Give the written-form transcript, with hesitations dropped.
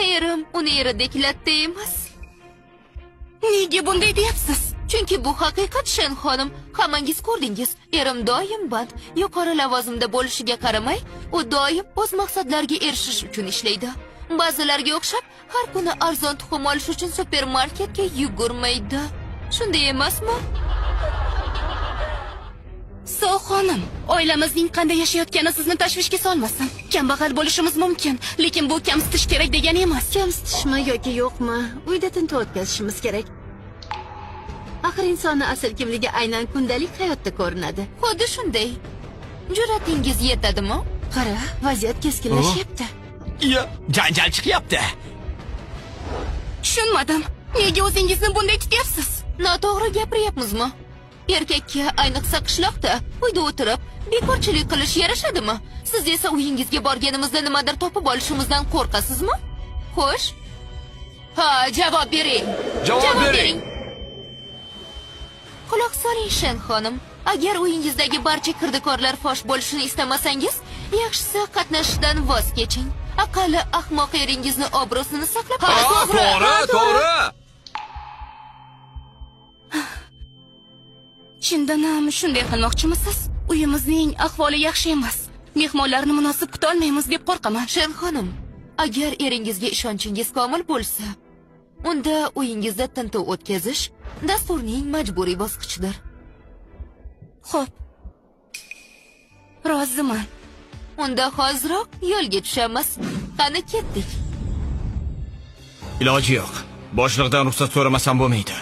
Erim uni eridek latta emas. Nega bunday deyapsiz? Chunki bu haqiqat, Shen xonim. Hammangiz ko'rdingiz. Erim doim band, yuqori lavozimda bo'lishiga qaramay, u doim o'z maqsadlariga erishish uchun ishlaydi. Ba'zilarga o'xshab, har kuni arzon tuxum olish uchun supermarketga yugurmaydi. Shunday emasmi? So xonim, oilamizning qanday yashayotgani sizni tashvishga solmasin. Kambag'al bo'lishimiz mumkin, lekin bu kamsitish kerak degani emas. Kamsitishmi yoki yo'qmi? Uyda tintuv o'tkazishimiz kerak. Axir insonning asl kimligi aynan kundalik hayotda ko'rinadi. Xuddi shunday. Jur'atingiz yetadimi? Qara, vaziyat keskinlashyapti. Janjal chiqyapti. Tushunmadim. Nega o'zingizni bunday tutyapsiz? Noto'g'ri gapiryapmizmi? Erkakka, ayniqsa qishloqda, uyda o'tirib, bekorchilik qilish yarashadimi? Siz esa uyingizga borganimizda nimadir topib olishimizdan qo'rqasizmi? Xo'sh? Ha, javob bering. Javob bering. Quloq soling, Shen xonim. Agar uyingizdagi barcha kirdikorlar fosh bo'lishini istamasangiz, yaxshisi qatnashishdan voz keching. Aqalli ahmoq eringizni obro'sini saqlab To'g'ri. Chindan ham shunday qilmoqchimisiz? Uyimizning ahvoli yaxshi emas. Mehmonlarni munosib kuta olmaymiz deb qo'rqaman. Shen xonim, agar eringizga ishonchingiz komil bo'lsa, unda uyingizda tintuv o'tkazish dasturning majburiy bosqichidir. Xo'p. Roziman. Unda hoziroq yo'lga tushamiz. Qani ketdik. Iloji yo'q. Boshliqdan ruxsat so'ramasam bo'lmaydi.